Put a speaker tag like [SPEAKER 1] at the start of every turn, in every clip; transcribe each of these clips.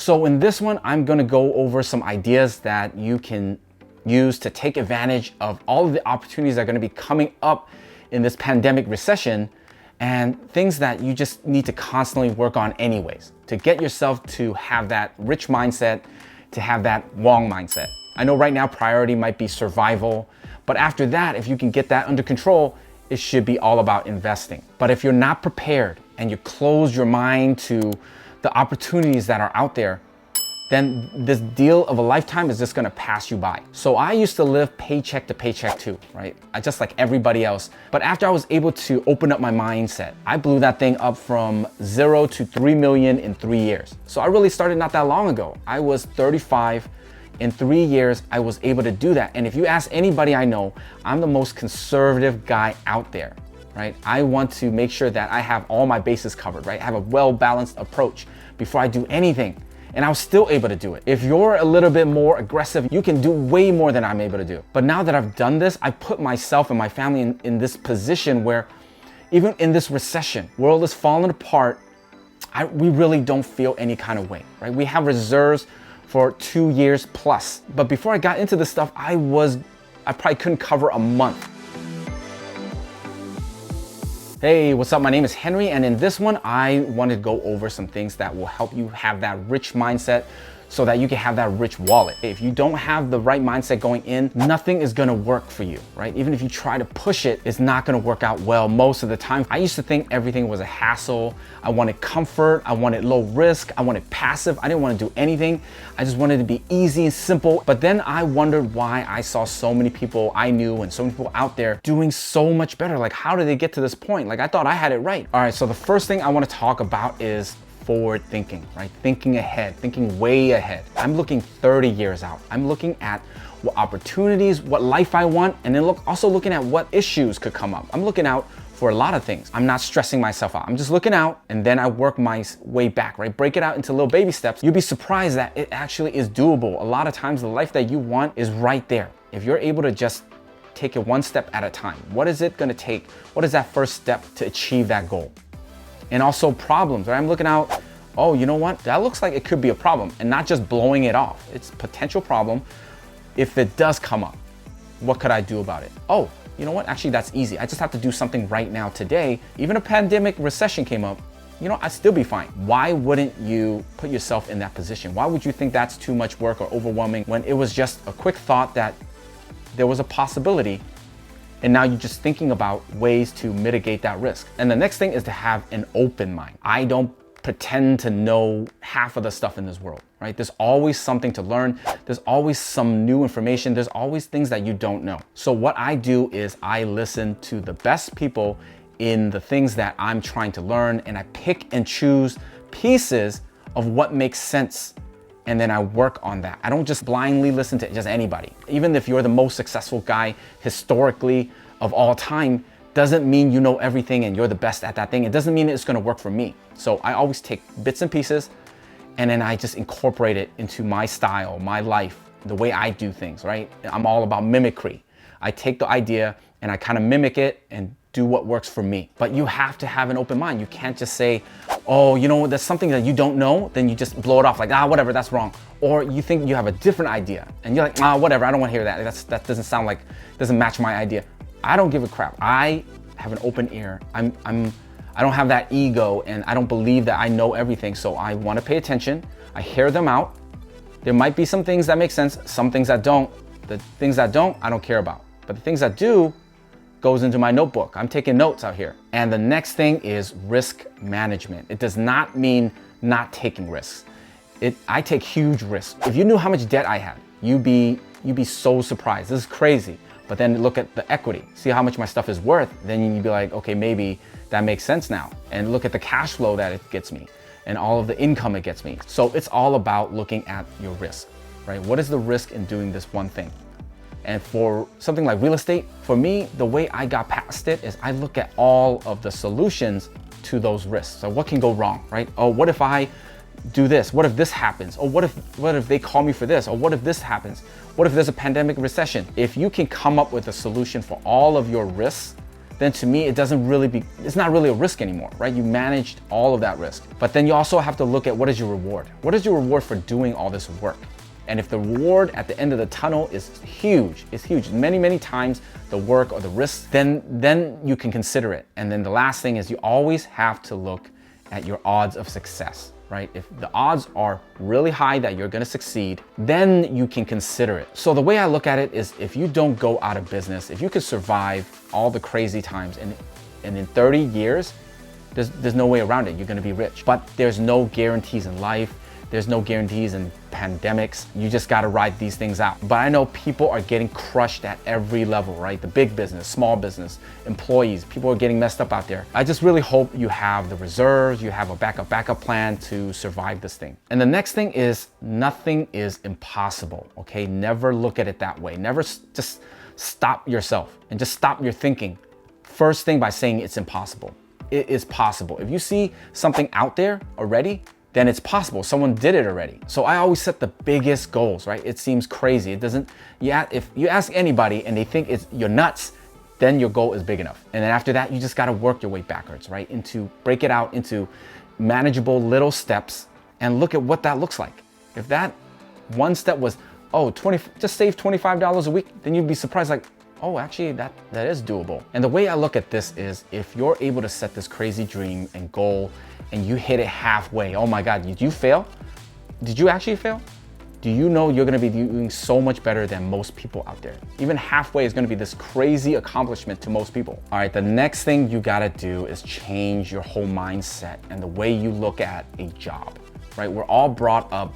[SPEAKER 1] So in this one, I'm gonna go over some ideas that you can use to take advantage of all of the opportunities that are gonna be coming up in this pandemic recession, and things that you just need to constantly work on anyways, to get yourself to have that rich mindset, to have that Wong mindset. I know right now priority might be survival, but after that, if you can get that under control, it should be all about investing. But if you're not prepared and you close your mind to the opportunities that are out there, then this deal of a lifetime is just gonna pass you by. So I used to live paycheck to paycheck too, right? Just like everybody else. But after I was able to open up my mindset, I blew that thing up from 0 to 3 million in 3 years. So I really started not that long ago. I was 35. In 3 years, I was able to do that. And if you ask anybody I know, I'm the most conservative guy out there, right? I want to make sure that I have all my bases covered, right? I have a well-balanced approach before I do anything. And I was still able to do it. If you're a little bit more aggressive, you can do way more than I'm able to do. But now that I've done this, I put myself and my family in this position where even in this recession, world is falling apart, we really don't feel any kind of way, right? We have reserves for 2 years plus. But before I got into this stuff, I probably couldn't cover a month. Hey, what's up? My name is Henry, and in this one, I want to go over some things that will help you have that rich mindset so that you can have that rich wallet. If you don't have the right mindset going in, nothing is gonna work for you, right? Even if you try to push it, it's not gonna work out well most of the time. I used to think everything was a hassle. I wanted comfort, I wanted low risk, I wanted passive. I didn't want to do anything. I just wanted to be easy and simple. But then I wondered why I saw so many people I knew and so many people out there doing so much better. Like, how did they get to this point? Like, I thought I had it right. All right, so the first thing I want to talk about is forward thinking, right? Thinking ahead, thinking way ahead. I'm looking 30 years out. I'm looking at what opportunities, what life I want, and then also looking at what issues could come up. I'm looking out for a lot of things. I'm not stressing myself out. I'm just looking out, and then I work my way back, right? Break it out into little baby steps. You'll be surprised that it actually is doable. A lot of times the life that you want is right there. If you're able to just take it one step at a time. What is it gonna take? What is that first step to achieve that goal? And also problems, right? I'm looking out, oh, you know what? That looks like it could be a problem, and not just blowing it off. It's a potential problem. If it does come up, what could I do about it? Oh, you know what? Actually, that's easy. I just have to do something right now today. Even a pandemic recession came up, you know, I'd still be fine. Why wouldn't you put yourself in that position? Why would you think that's too much work or overwhelming when it was just a quick thought that there was a possibility? And now you're just thinking about ways to mitigate that risk. And the next thing is to have an open mind. I don't pretend to know half of the stuff in this world, right? There's always something to learn. There's always some new information. There's always things that you don't know. So what I do is I listen to the best people in the things that I'm trying to learn, and I pick and choose pieces of what makes sense, and then I work on that. I don't just blindly listen to just anybody. Even if you're the most successful guy historically of all time, doesn't mean you know everything and you're the best at that thing. It doesn't mean it's gonna work for me. So I always take bits and pieces, and then I just incorporate it into my style, my life, the way I do things, right? I'm all about mimicry. I take the idea and I kind of mimic it and do what works for me. But you have to have an open mind. You can't just say, oh, you know, there's something that you don't know, then you just blow it off like, whatever, that's wrong. Or you think you have a different idea and you're like, whatever, I don't want to hear that. That doesn't sound like, doesn't match my idea. I don't give a crap. I have an open ear. I don't have that ego, and I don't believe that I know everything. So I want to pay attention. I hear them out. There might be some things that make sense, some things that don't. The things that don't, I don't care about. But the things that do goes into my notebook. I'm taking notes out here. And the next thing is risk management. It does not mean not taking risks. I take huge risks. If you knew how much debt I had, you'd be so surprised. This is crazy. But then look at the equity, see how much my stuff is worth. Then you'd be like, okay, maybe that makes sense now. And look at the cash flow that it gets me and all of the income it gets me. So it's all about looking at your risk, right? What is the risk in doing this one thing? And for something like real estate, for me, the way I got past it is I look at all of the solutions to those risks. So what can go wrong, right? Oh, what if I do this? What if this happens? Or what if they call me for this? Or what if this happens? What if there's a pandemic recession? If you can come up with a solution for all of your risks, then to me, it's not really a risk anymore, right? You managed all of that risk. But then you also have to look at what is your reward? What is your reward for doing all this work? And if the reward at the end of the tunnel is huge, many, many times the work or the risk, then you can consider it. And then the last thing is you always have to look at your odds of success, right? If the odds are really high that you're gonna succeed, then you can consider it. So the way I look at it is if you don't go out of business, if you could survive all the crazy times and in 30 years, there's no way around it, you're gonna be rich. But there's no guarantees in life. There's no guarantees in pandemics. You just gotta ride these things out. But I know people are getting crushed at every level, right? The big business, small business, employees, people are getting messed up out there. I just really hope you have the reserves, you have a backup plan to survive this thing. And the next thing is nothing is impossible, okay? Never look at it that way. Never just stop yourself and just stop your thinking. First thing by saying it's impossible. It is possible. If you see something out there already, then it's possible. Someone did it already. So I always set the biggest goals, right? It seems crazy. It doesn't, if you ask anybody and they think you're nuts, then your goal is big enough. And then after that, you just gotta work your way backwards, right? Break it out into manageable little steps and look at what that looks like. If that one step was, just save $25 a week, then you'd be surprised like, oh, actually that is doable. And the way I look at this is if you're able to set this crazy dream and goal and you hit it halfway, oh my God, did you fail? Did you actually fail? Do you know you're gonna be doing so much better than most people out there? Even halfway is gonna be this crazy accomplishment to most people. All right, the next thing you gotta do is change your whole mindset and the way you look at a job, right? We're all brought up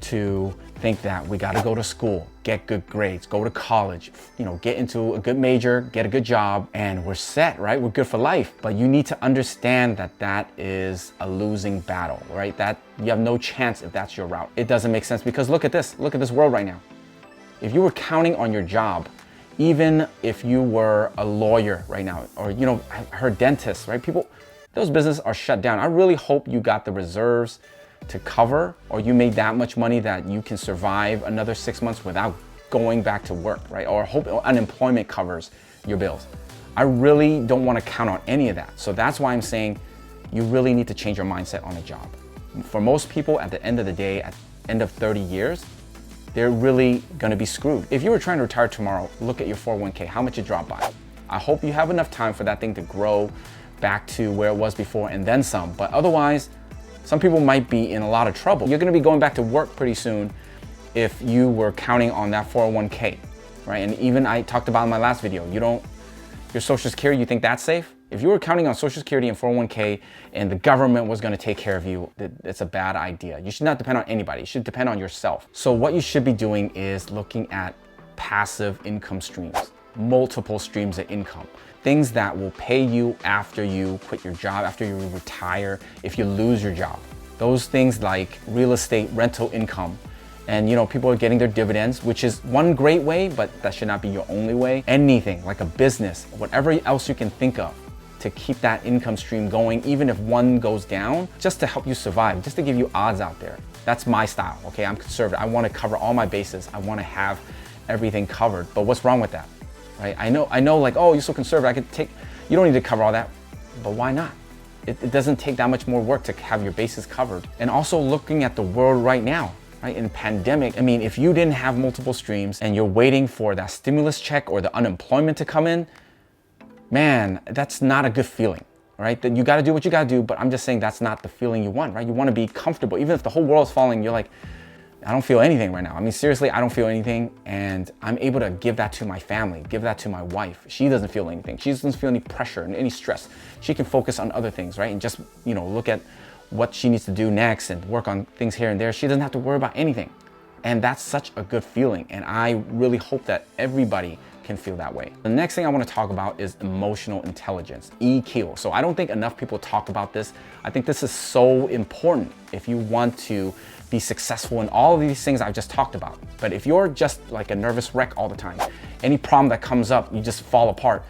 [SPEAKER 1] to think that we gotta go to school, get good grades, go to college, get into a good major, get a good job, and we're set, right? We're good for life. But you need to understand that that is a losing battle, right? That you have no chance if that's your route. It doesn't make sense because look at this world right now. If you were counting on your job, even if you were a lawyer right now, or I heard dentists, right? Those businesses are shut down. I really hope you got the reserves to cover, or you made that much money that you can survive another 6 months without going back to work, right? Or hope unemployment covers your bills. I really don't want to count on any of that. So that's why I'm saying you really need to change your mindset on a job. For most people, at the end of the day, at the end of 30 years, they're really gonna be screwed. If you were trying to retire tomorrow, look at your 401k, how much it dropped by. I hope you have enough time for that thing to grow back to where it was before and then some, but otherwise, some people might be in a lot of trouble. You're gonna be going back to work pretty soon if you were counting on that 401k, right? And even I talked about in my last video, your Social Security, you think that's safe? If you were counting on Social Security and 401k and the government was gonna take care of you, it's a bad idea. You should not depend on anybody. You should depend on yourself. So what you should be doing is looking at passive income streams, multiple streams of income. Things that will pay you after you quit your job, after you retire, if you lose your job. Those things like real estate, rental income, and people are getting their dividends, which is one great way, but that should not be your only way. Anything like a business, whatever else you can think of to keep that income stream going, even if one goes down, just to help you survive, just to give you odds out there. That's my style, okay? I'm conservative. I wanna cover all my bases. I wanna have everything covered, but what's wrong with that? Right? I know like, oh, you're so conservative, you don't need to cover all that, but why not? It doesn't take that much more work to have your bases covered. And also looking at the world right now, right? In pandemic, I mean, if you didn't have multiple streams and you're waiting for that stimulus check or the unemployment to come in, man, that's not a good feeling, right? Then you gotta do what you gotta do, but I'm just saying that's not the feeling you want, right? You wanna be comfortable. Even if the whole world's falling, you're like, I don't feel anything right now. I mean, seriously, I don't feel anything, and I'm able to give that to my family, give that to my wife. She doesn't feel anything. She doesn't feel any pressure and any stress. She can focus on other things, right? And just, look at what she needs to do next and work on things here and there. She doesn't have to worry about anything. And that's such a good feeling. And I really hope that everybody can feel that way. The next thing I want to talk about is emotional intelligence, EQ. So I don't think enough people talk about this. I think this is so important if you want to be successful in all of these things I've just talked about. But if you're just like a nervous wreck all the time, any problem that comes up, you just fall apart.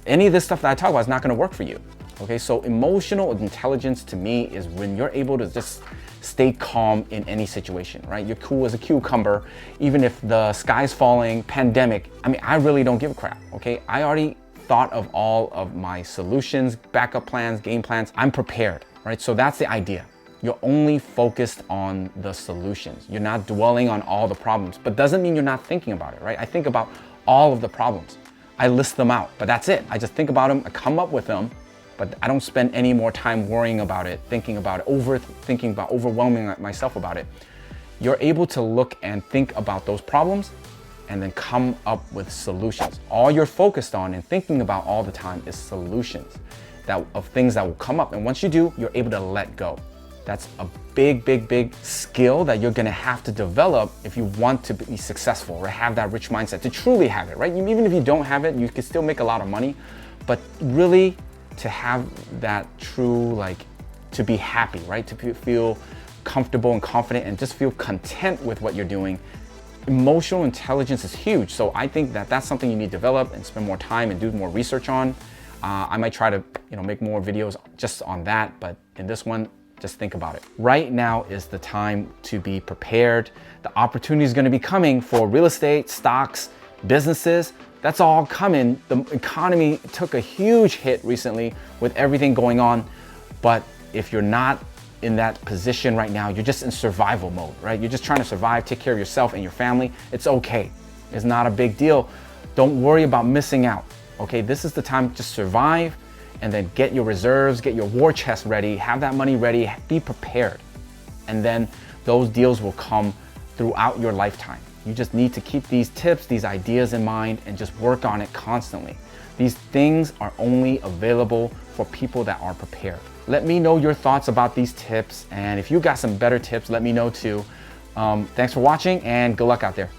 [SPEAKER 1] Any of this stuff that I talk about is not gonna work for you. Okay, so emotional intelligence to me is when you're able to just stay calm in any situation, right? You're cool as a cucumber, even if the sky's falling, pandemic. I mean, I really don't give a crap, okay? I already thought of all of my solutions, backup plans, game plans. I'm prepared, right? So that's the idea. You're only focused on the solutions. You're not dwelling on all the problems, but doesn't mean you're not thinking about it, right? I think about all of the problems. I list them out, but that's it. I just think about them, I come up with them, but I don't spend any more time worrying about it, thinking about it, overthinking about, overwhelming myself about it. You're able to look and think about those problems and then come up with solutions. All you're focused on and thinking about all the time is solutions of things that will come up. And once you do, you're able to let go. That's a big skill that you're gonna have to develop if you want to be successful or have that rich mindset, to truly have it, right? Even if you don't have it, you can still make a lot of money, but really to have that true, like, to be happy, right? To feel comfortable and confident and just feel content with what you're doing. Emotional intelligence is huge. So I think that that's something you need to develop and spend more time and do more research on. I might try to, make more videos just on that, but in this one, just think about it. Right now is the time to be prepared. The opportunity is going to be coming for real estate, stocks, businesses. That's all coming. The economy took a huge hit recently with everything going on. But if you're not in that position right now, you're just in survival mode, right? You're just trying to survive, take care of yourself and your family. It's okay. It's not a big deal. Don't worry about missing out, okay? This is the time to just survive and then get your reserves, get your war chest ready, have that money ready, be prepared. And then those deals will come throughout your lifetime. You just need to keep these tips, these ideas in mind and just work on it constantly. These things are only available for people that are prepared. Let me know your thoughts about these tips, and if you got some better tips, let me know too. Thanks for watching and good luck out there.